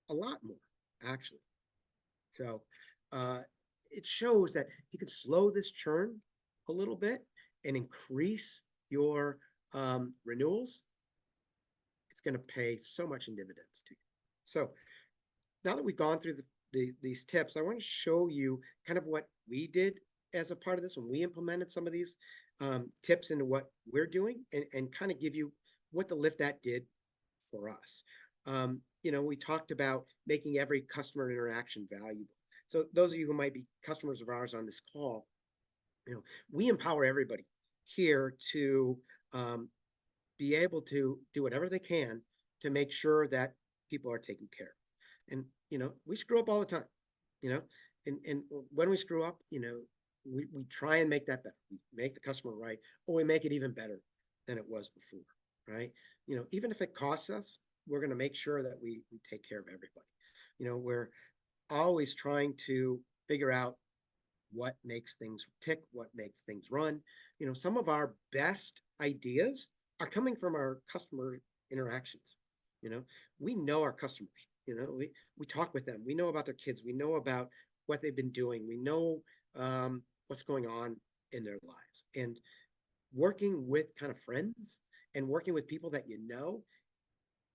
a lot more, actually. So it shows that you can slow this churn a little bit and increase your renewals. It's going to pay so much in dividends to you. So now that we've gone through these tips, I want to show you kind of what we did as a part of this when we implemented some of these tips into what we're doing and kind of give you what the lift that did for us. We talked about making every customer interaction valuable. So those of you who might be customers of ours on this call, we empower everybody here to be able to do whatever they can to make sure that people are taken care of. And, we screw up all the time, and when we screw up, we try and make that better. We make the customer right, or we make it even better than it was before, right? Even if it costs us, we're going to make sure that we take care of everybody. We're always trying to figure out what makes things tick, what makes things run. Some of our best ideas are coming from our customer interactions. We know our customers. We talk with them. We know about their kids. We know about what they've been doing. We know what's going on in their lives. And working with kind of friends and working with people that you know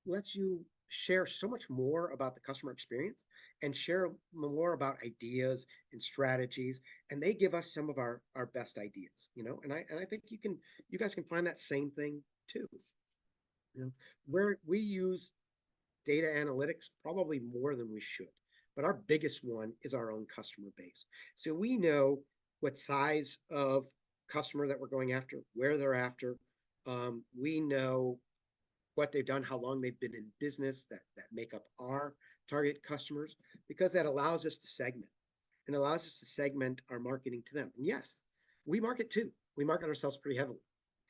lets you share so much more about the customer experience and share more about ideas and strategies, and they give us some of our best ideas, and I think you guys can find that same thing too. Where we use data analytics probably more than we should, but our biggest one is our own customer base. So we know what size of customer that we're going after, where they're after. We know what they've done, how long they've been in business, that make up our target customers, because that allows us to segment and allows us to segment our marketing to them. And yes, we market too. We market ourselves pretty heavily.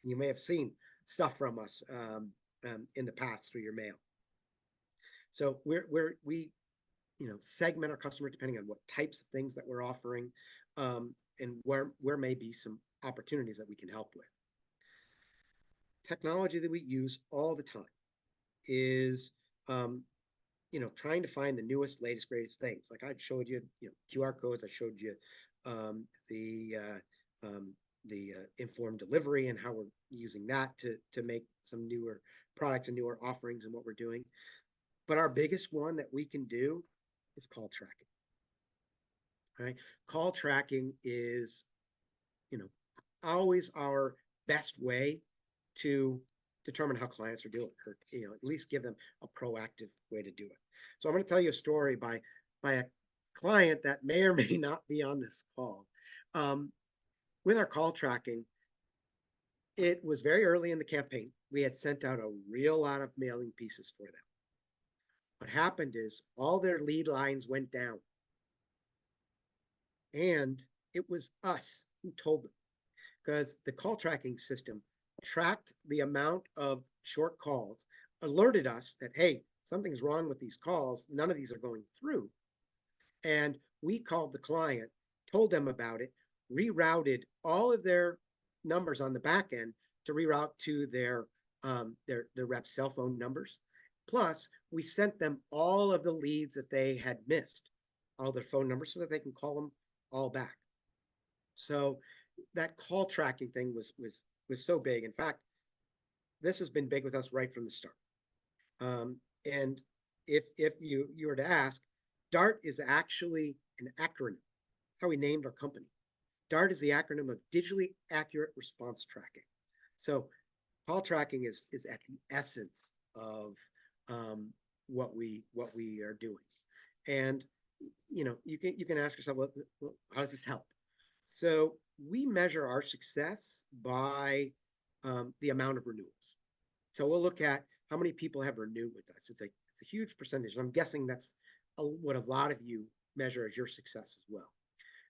You may have seen stuff from us in the past through your mail. So we segment our customer depending on what types of things that we're offering, and where may be some opportunities that we can help with. Technology that we use all the time is trying to find the newest, latest, greatest things. Like I showed you, QR codes. I showed you the informed delivery and how we're using that to make some newer products and newer offerings and what we're doing. But our biggest one that we can do is call tracking. All right, call tracking is always our best way to determine how clients are doing, or at least give them a proactive way to do it. So I'm going to tell you a story by a client that may or may not be on this call. With our call tracking, it was very early in the campaign. We had sent out a real lot of mailing pieces for them. What happened is all their lead lines went down, and it was us who told them, because the call tracking system tracked the amount of short calls, alerted us that, hey, something's wrong with these calls. None of these are going through. And we called the client, told them about it, rerouted all of their numbers on the back end to reroute to their rep cell phone numbers. Plus, we sent them all of the leads that they had missed, all their phone numbers, so that they can call them all back. So that call tracking thing was so big. In fact, this has been big with us right from the start. And if you were to ask, DART is actually an acronym, how we named our company. DART is the acronym of Digitally Accurate Response Tracking. So call tracking is at the essence of what we are doing. And you can ask yourself, well, how does this help? So we measure our success by the amount of renewals. So we'll look at how many people have renewed with us. It's a huge percentage, and I'm guessing that's what a lot of you measure as your success as well.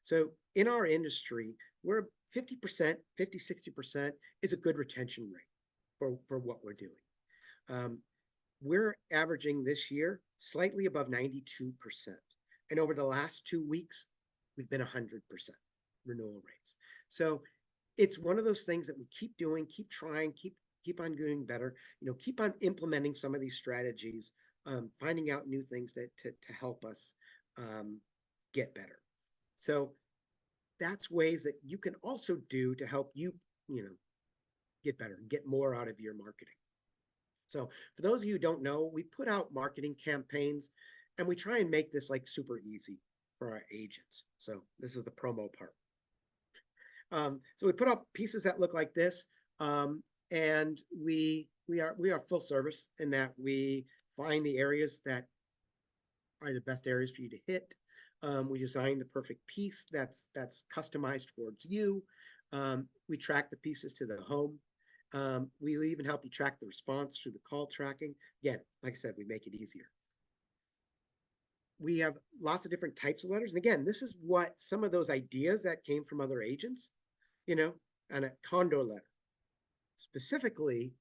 So in our industry, we're 50%, 50, 60% is a good retention rate for what we're doing. We're averaging this year slightly above 92%. And over the last 2 weeks, we've been 100% renewal rates. So it's one of those things that we keep doing, keep trying, keep on doing better, keep on implementing some of these strategies, finding out new things to help us get better. So that's ways that you can also do to help you, get better and get more out of your marketing. So for those of you who don't know, we put out marketing campaigns, and we try and make this like super easy for our agents. So this is the promo part. So we put up pieces that look like this, and we are full service in that we find the areas that are the best areas for you to hit. We design the perfect piece that's customized towards you. We track the pieces to the home. We even help you track the response through the call tracking. Again, like I said, we make it easier. We have lots of different types of letters. And again, this is what some of those ideas that came from other agents, and a condo letter, specifically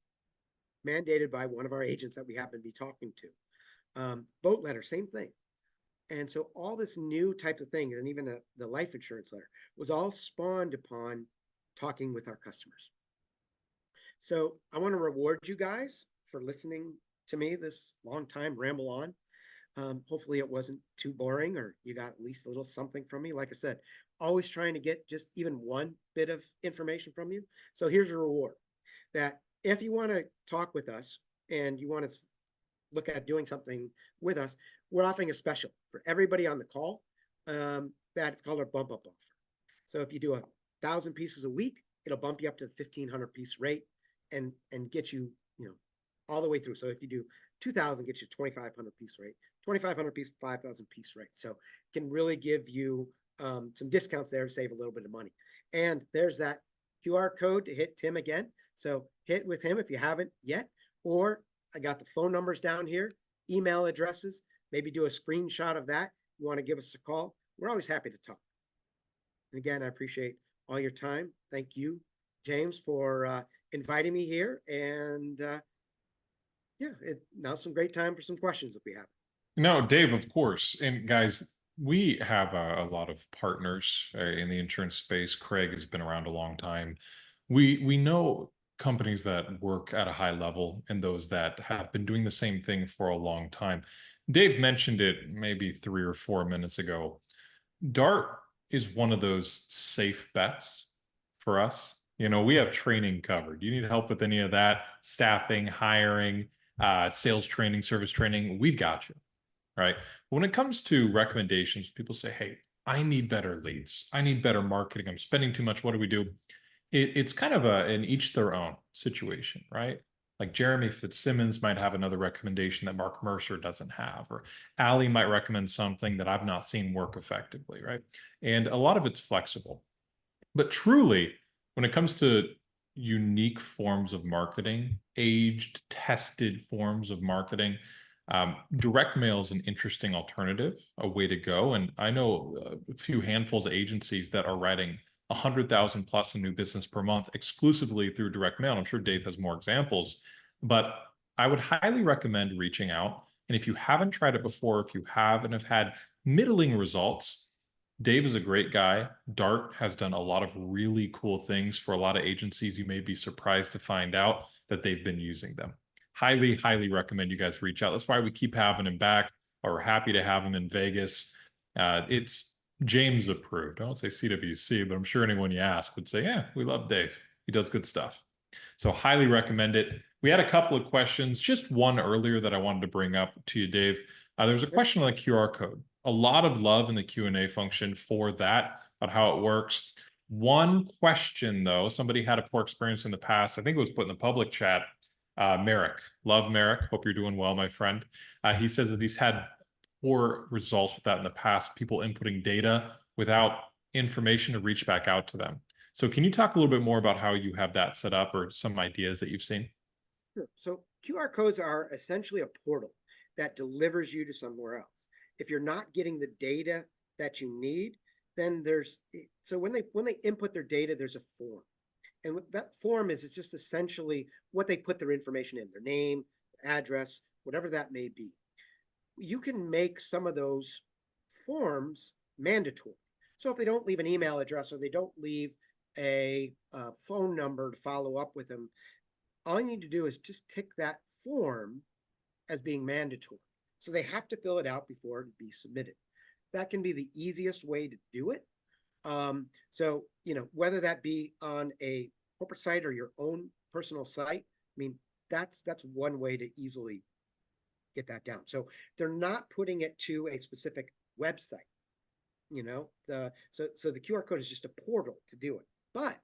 mandated by one of our agents that we happen to be talking to. Boat letter, same thing. And so all this new types of things, and even the life insurance letter, was all spawned upon talking with our customers. So I want to reward you guys for listening to me this long time ramble on. Hopefully it wasn't too boring, or you got at least a little something from me. Like I said, always trying to get just even one bit of information from you. So here's a reward that if you want to talk with us and you want to look at doing something with us, we're offering a special for everybody on the call. That it's called our bump up offer. So if you do 1,000 pieces a week, it'll bump you up to the 1,500 piece rate and get you, all the way through. So if you do 2,000, get you 2,500 piece rate, 2,500 piece, 5,000 piece rate. So it can really give you some discounts there to save a little bit of money. And there's that QR code to hit Tim again. So hit with him if you haven't yet, or I got the phone numbers down here, email addresses, maybe do a screenshot of that. You want to give us a call. We're always happy to talk. And again, I appreciate all your time. Thank you, James, for inviting me here. And now's some great time for some questions if we have. No, Dave, of course. And guys, we have a lot of partners in the insurance space. Craig has been around a long time. We know companies that work at a high level and those that have been doing the same thing for a long time. Dave mentioned it maybe 3 or 4 minutes ago. Dart is one of those safe bets for us. We have training covered. You need help with any of that, staffing, hiring, sales training, service training, we've got you, right? When it comes to recommendations, people say, hey, I need better leads. I need better marketing. I'm spending too much. What do we do? It's kind of an each their own situation, right? Like Jeremy Fitzsimmons might have another recommendation that Mark Mercer doesn't have, or Ali might recommend something that I've not seen work effectively, right? And a lot of it's flexible. But truly, when it comes to unique forms of marketing, aged, tested forms of marketing, direct mail is an interesting alternative, a way to go. And I know a few handfuls of agencies that are writing 100,000 plus in new business per month exclusively through direct mail. I'm sure Dave has more examples, but I would highly recommend reaching out. And if you haven't tried it before, if you have and have had middling results, Dave is a great guy. Dart has done a lot of really cool things for a lot of agencies. You may be surprised to find out that they've been using them. Highly, highly recommend you guys reach out. That's why we keep having him back, or we're happy to have him in Vegas. It's James approved. I won't say CWC, but I'm sure anyone you ask would say, yeah, we love Dave. He does good stuff. So highly recommend it. We had a couple of questions, just one earlier that I wanted to bring up to you, Dave. There's a question on the QR code. A lot of love in the Q&A function for that, on how it works. One question though, somebody had a poor experience in the past. I think it was put in the public chat. Merrick, love Merrick. Hope you're doing well, my friend. He says that he's had poor results with that in the past, people inputting data without information to reach back out to them. So can you talk a little bit more about how you have that set up, or some ideas that you've seen? Sure. So QR codes are essentially a portal that delivers you to somewhere else. If you're not getting the data that you need, then when they input their data, there's a form. And what that form is, it's just essentially what they put their information in, their name, address, whatever that may be. You can make some of those forms mandatory. So if they don't leave an email address or they don't leave a phone number to follow up with them, all you need to do is just tick that form as being mandatory. So they have to fill it out before it be submitted. That can be the easiest way to do it. So, whether that be on a corporate site or your own personal site, I mean, that's one way to easily get that down. So they're not putting it to a specific website, so the QR code is just a portal to do it. But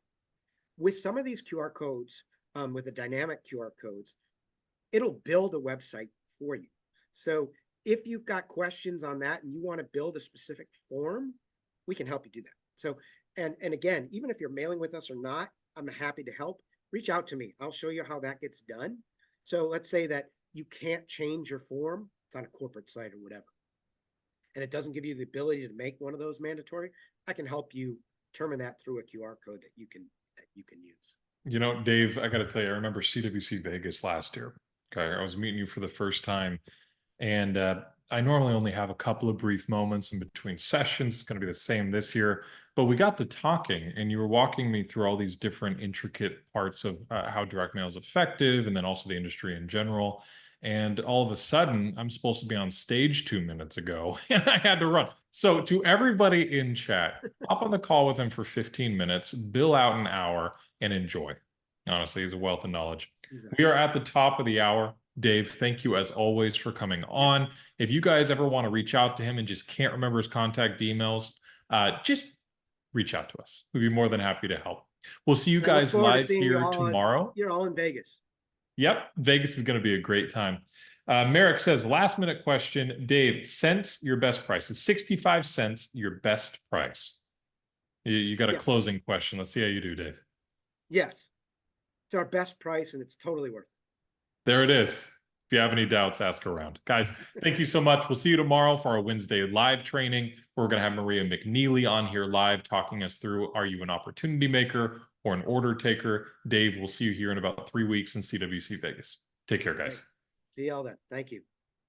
with some of these QR codes, with the dynamic QR codes, it'll build a website for you. So if you've got questions on that and you want to build a specific form, we can help you do that. So, and again, even if you're mailing with us or not, I'm happy to help. Reach out to me. I'll show you how that gets done. So let's say that you can't change your form. It's on a corporate site or whatever, and it doesn't give you the ability to make one of those mandatory. I can help you determine that through a QR code that you can use. Dave, I got to tell you, I remember CWC Vegas last year. Okay, I was meeting you for the first time, and I normally only have a couple of brief moments in between sessions. It's going to be the same this year, but we got to talking, and you were walking me through all these different intricate parts of how direct mail is effective, and then also the industry in general. And all of a sudden, I'm supposed to be on stage 2 minutes ago, and I had to run. So to everybody in chat, hop on the call with him for 15 minutes, bill out an hour, and enjoy. Honestly, he's a wealth of knowledge. We are at the top of the hour. Dave, thank you as always for coming on. If you guys ever want to reach out to him and just can't remember his contact emails, just reach out to us. We'd be more than happy to help. We'll see you I look guys forward to live seeing you here all tomorrow. You're all in Vegas. Yep, Vegas is going to be a great time. Merrick says, last minute question. Dave, cents your best price. Is 65 cents your best price? You got a Yes. closing question. Let's see how you do, Dave. Yes. It's our best price and it's totally worth it. There it is. If you have any doubts, ask around. Guys, thank you so much. We'll see you tomorrow for our Wednesday live training. We're going to have Maria McNeely on here live talking us through, are you an opportunity maker or an order taker? Dave, we'll see you here in about 3 weeks in CWC Vegas. Take care, guys. See y'all then. Thank you.